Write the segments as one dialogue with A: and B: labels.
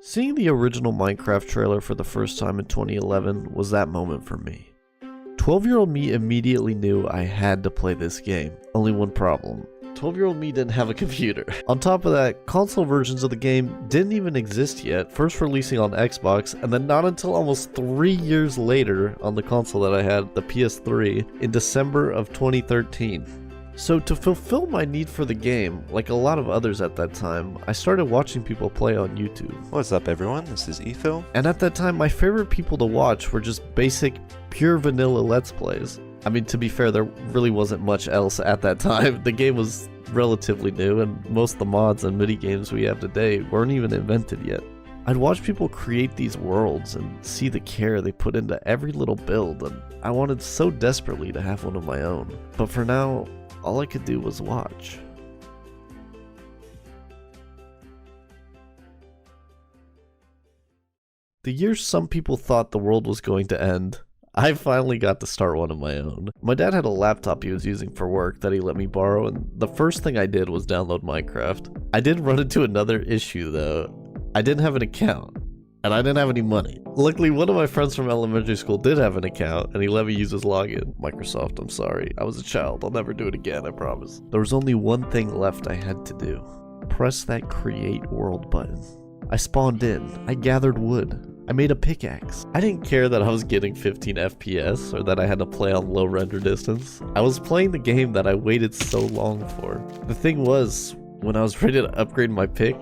A: Seeing the original Minecraft trailer for the first time in 2011 was that moment for me. 12-year-old me immediately knew I had to play this game. Only one problem. 12-year-old me didn't have a computer. On top of that, console versions of the game didn't even exist yet, first releasing on Xbox, and then not until almost 3 years later on the console that I had, the PS3, in December of 2013. So to fulfill my need for the game, like a lot of others at that time, I started watching people play on YouTube.
B: What's up everyone, this is Ethel.
A: And at that time, my favorite people to watch were just basic, pure vanilla Let's Plays. I mean, to be fair, there really wasn't much else at that time. The game was relatively new, and most of the mods and mini games we have today weren't even invented yet. I'd watch people create these worlds and see the care they put into every little build, and I wanted so desperately to have one of my own. But for now, all I could do was watch. The year some people thought the world was going to end, I finally got to start one of my own. My dad had a laptop he was using for work that he let me borrow, and the first thing I did was download Minecraft. I did run into another issue though. I didn't have an account, and I didn't have any money. Luckily, one of my friends from elementary school did have an account, and he let me use his login. Microsoft, I'm sorry. I was a child. I'll never do it again, I promise. There was only one thing left I had to do. Press that create world button. I spawned in. I gathered wood. I made a pickaxe. I didn't care that I was getting 15 FPS or that I had to play on low render distance. I was playing the game that I waited so long for. The thing was, when I was ready to upgrade my pick,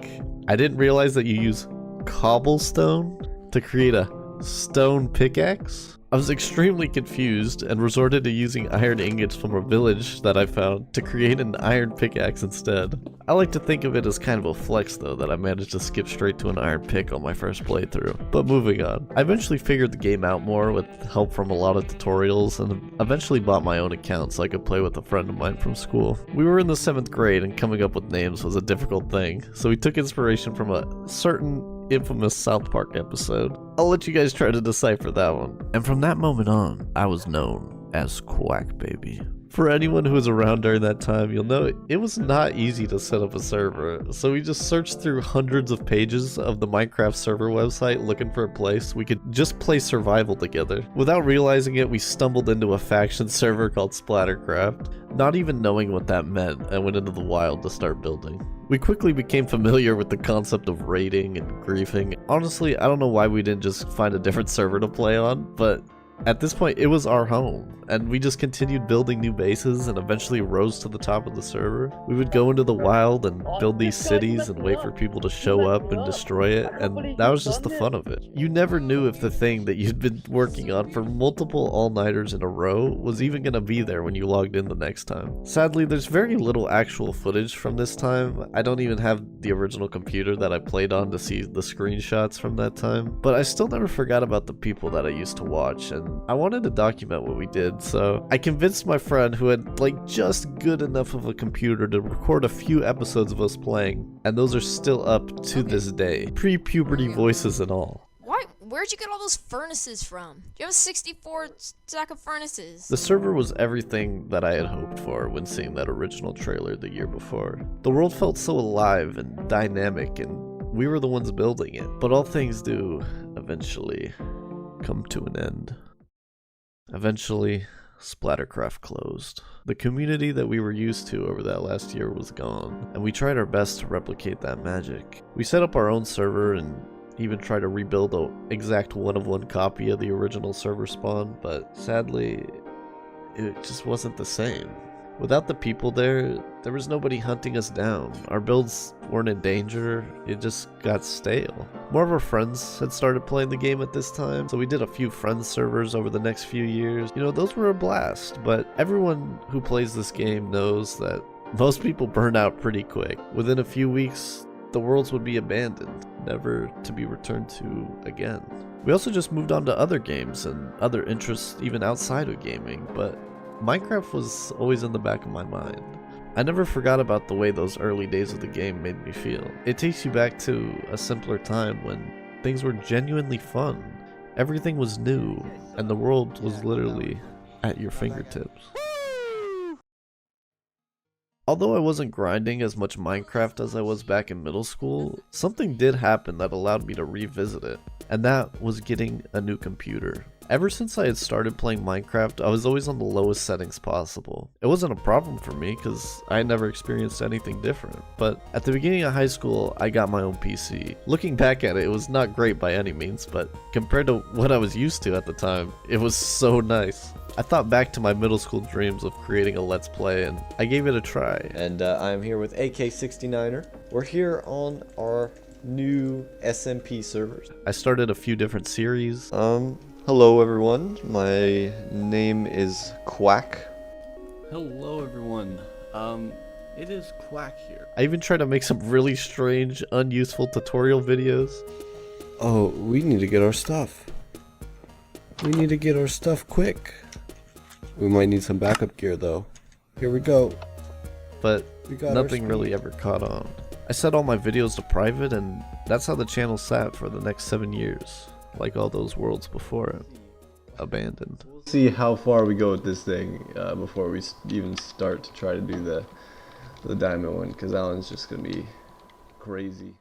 A: I didn't realize that you use cobblestone to create a stone pickaxe. I was extremely confused and resorted to using iron ingots from a village that I found to create an iron pickaxe instead. I like to think of it as kind of a flex though that I managed to skip straight to an iron pick on my first playthrough. But moving on. I eventually figured the game out more with help from a lot of tutorials and eventually bought my own account so I could play with a friend of mine from school. We were in the 7th grade and coming up with names was a difficult thing, so we took inspiration from a certain infamous South Park episode. I'll let you guys try to decipher that one. And from that moment on, I was known as Quack Baby. For anyone who was around during that time, you'll know it was not easy to set up a server, so we just searched through hundreds of pages of the Minecraft server website looking for a place we could just play survival together. Without realizing it, we stumbled into a faction server called Splattercraft, not even knowing what that meant, and went into the wild to start building. We quickly became familiar with the concept of raiding and griefing. Honestly, I don't know why we didn't just find a different server to play on, but at this point, it was our home, and we just continued building new bases and eventually rose to the top of the server. We would go into the wild and build these cities and wait for people to show up and destroy it, and that was just the fun of it. You never knew if the thing that you'd been working on for multiple all-nighters in a row was even going to be there when you logged in the next time. Sadly, there's very little actual footage from this time. I don't even have the original computer that I played on to see the screenshots from that time, but I still never forgot about the people that I used to watch, and I wanted to document what we did, so I convinced my friend who had like just good enough of a computer to record a few episodes of us playing, and those are still up to this day, pre-puberty voices and all.
C: Where'd you get all those furnaces from? You have a 64 stack of furnaces.
A: The server was everything that I had hoped for when seeing that original trailer the year before. The world felt so alive and dynamic, and we were the ones building it. But all things do eventually come to an end. Eventually, Splattercraft closed. The community that we were used to over that last year was gone, and we tried our best to replicate that magic. We set up our own server and even tried to rebuild an exact one-of-one copy of the original server spawn, but sadly, it just wasn't the same. Without the people there was nobody hunting us down. Our builds weren't in danger, it just got stale. More of our friends had started playing the game at this time, so we did a few friends servers over the next few years. You know, those were a blast, but everyone who plays this game knows that most people burn out pretty quick. Within a few weeks, the worlds would be abandoned, never to be returned to again. We also just moved on to other games and other interests even outside of gaming, but Minecraft was always in the back of my mind. I never forgot about the way those early days of the game made me feel. It takes you back to a simpler time when things were genuinely fun. Everything was new, and the world was literally at your fingertips. Although I wasn't grinding as much Minecraft as I was back in middle school, something did happen that allowed me to revisit it, and that was getting a new computer. Ever since I had started playing Minecraft, I was always on the lowest settings possible. It wasn't a problem for me because I had never experienced anything different, but at the beginning of high school, I got my own PC. Looking back at it, it was not great by any means, but compared to what I was used to at the time, it was so nice. I thought back to my middle school dreams of creating a Let's Play, and I gave it a try.
D: And I'm here with AK69er. We're here on our new SMP servers.
A: I started a few different series.
D: Hello everyone, my name is Quack.
E: Hello everyone, it is Quack here.
A: I even tried to make some really strange, unuseful tutorial videos.
F: Oh, we need to get our stuff. We need to get our stuff quick. We might need some backup gear though. Here we go.
A: But
F: We got
A: nothing
F: our
A: really ever caught on. I set all my videos to private, and that's how the channel sat for the next 7 years. Like all those worlds before it. Abandoned.
D: We'll see how far we go with this thing before we even start to try to do the diamond one, because that one's just going to be crazy.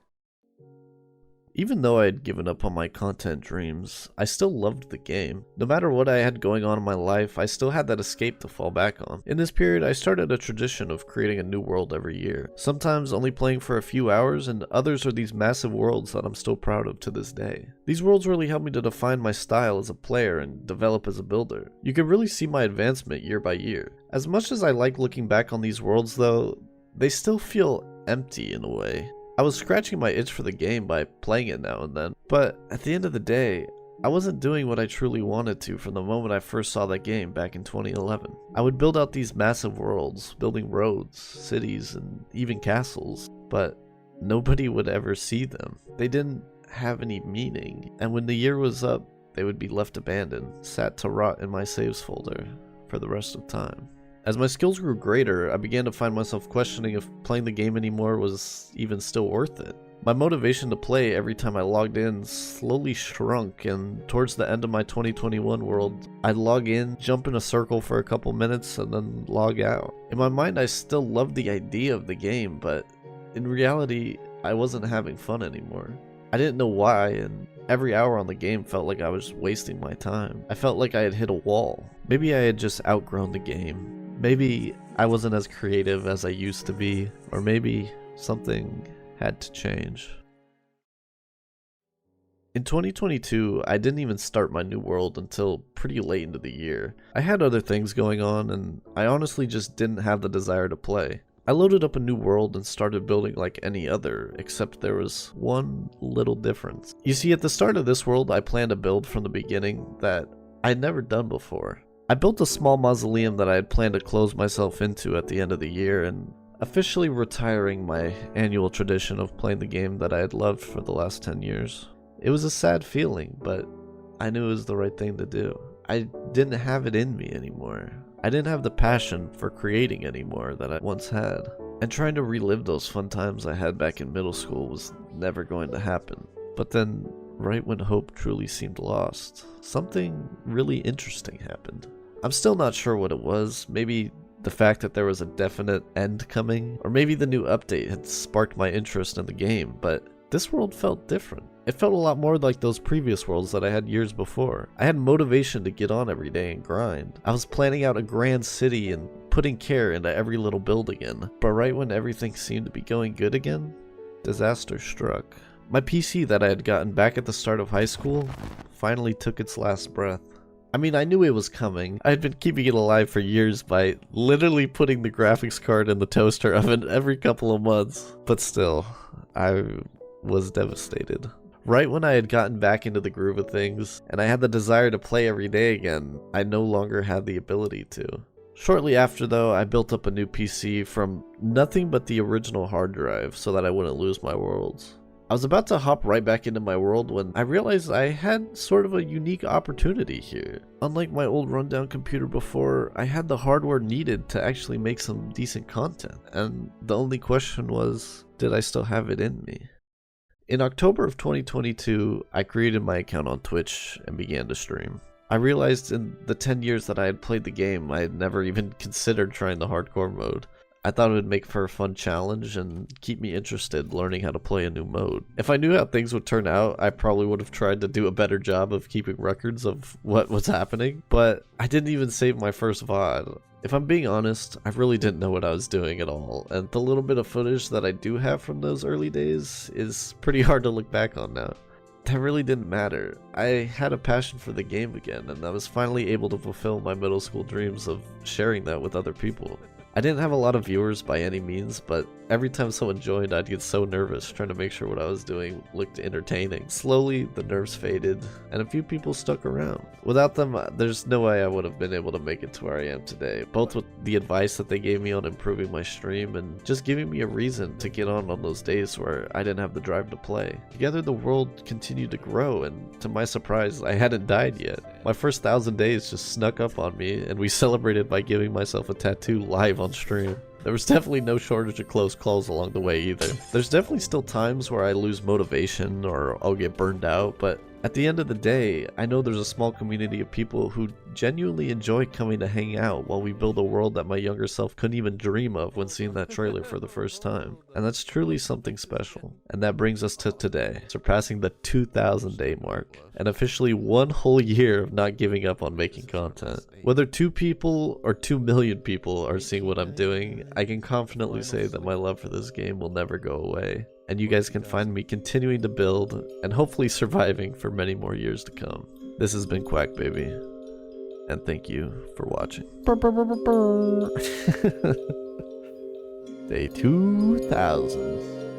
A: Even though I had given up on my content dreams, I still loved the game. No matter what I had going on in my life, I still had that escape to fall back on. In this period, I started a tradition of creating a new world every year. Sometimes only playing for a few hours, and others are these massive worlds that I'm still proud of to this day. These worlds really helped me to define my style as a player and develop as a builder. You could really see my advancement year by year. As much as I like looking back on these worlds though, they still feel empty in a way. I was scratching my itch for the game by playing it now and then, but at the end of the day, I wasn't doing what I truly wanted to from the moment I first saw that game back in 2011. I would build out these massive worlds, building roads, cities, and even castles, but nobody would ever see them. They didn't have any meaning, and when the year was up, they would be left abandoned, sat to rot in my saves folder for the rest of time. As my skills grew greater, I began to find myself questioning if playing the game anymore was even still worth it. My motivation to play every time I logged in slowly shrunk, and towards the end of my 2021 world, I'd log in, jump in a circle for a couple minutes, and then log out. In my mind, I still loved the idea of the game, but in reality, I wasn't having fun anymore. I didn't know why, and every hour on the game felt like I was wasting my time. I felt like I had hit a wall. Maybe I had just outgrown the game. Maybe I wasn't as creative as I used to be, or maybe something had to change. In 2022, I didn't even start my new world until pretty late into the year. I had other things going on, and I honestly just didn't have the desire to play. I loaded up a new world and started building like any other, except there was one little difference. You see, at the start of this world, I planned a build from the beginning that I'd never done before. I built a small mausoleum that I had planned to close myself into at the end of the year, and officially retiring my annual tradition of playing the game that I had loved for the last 10 years. It was a sad feeling, but I knew it was the right thing to do. I didn't have it in me anymore. I didn't have the passion for creating anymore that I once had. And trying to relive those fun times I had back in middle school was never going to happen. But then, right when hope truly seemed lost, something really interesting happened. I'm still not sure what it was. Maybe the fact that there was a definite end coming, or maybe the new update had sparked my interest in the game, but this world felt different. It felt a lot more like those previous worlds that I had years before. I had motivation to get on every day and grind. I was planning out a grand city and putting care into every little build again. But right when everything seemed to be going good again, disaster struck. My PC that I had gotten back at the start of high school finally took its last breath. I mean, I knew it was coming. I had been keeping it alive for years by literally putting the graphics card in the toaster oven every couple of months. But still, I was devastated. Right when I had gotten back into the groove of things, and I had the desire to play every day again, I no longer had the ability to. Shortly after though, I built up a new PC from nothing but the original hard drive so that I wouldn't lose my worlds. I was about to hop right back into my world when I realized I had sort of a unique opportunity here. Unlike my old rundown computer before, I had the hardware needed to actually make some decent content, and the only question was, did I still have it in me? In October of 2022, I created my account on Twitch and began to stream. I realized in the 10 years that I had played the game, I had never even considered trying the hardcore mode. I thought it would make for a fun challenge and keep me interested learning how to play a new mode. If I knew how things would turn out, I probably would have tried to do a better job of keeping records of what was happening, but I didn't even save my first VOD. If I'm being honest, I really didn't know what I was doing at all, and the little bit of footage that I do have from those early days is pretty hard to look back on now. That really didn't matter. I had a passion for the game again, and I was finally able to fulfill my middle school dreams of sharing that with other people. I didn't have a lot of viewers by any means, but every time someone joined, I'd get so nervous trying to make sure what I was doing looked entertaining. Slowly, the nerves faded, and a few people stuck around. Without them, there's no way I would have been able to make it to where I am today, both with the advice that they gave me on improving my stream and just giving me a reason to get on those days where I didn't have the drive to play. Together, the world continued to grow, and to my surprise, I hadn't died yet. My first 1,000 days just snuck up on me, and we celebrated by giving myself a tattoo live on stream. There was definitely no shortage of close calls along the way either. There's definitely still times where I lose motivation or I'll get burned out, but at the end of the day, I know there's a small community of people who genuinely enjoy coming to hang out while we build a world that my younger self couldn't even dream of when seeing that trailer for the first time. And that's truly something special. And that brings us to today, surpassing the 2,000 day mark, and officially 1 whole year of not giving up on making content. Whether 2 people or 2 million people are seeing what I'm doing, I can confidently say that my love for this game will never go away. And you guys can find me continuing to build and hopefully surviving for many more years to come. This has been Quack Baby, and thank you for watching. Day 2000.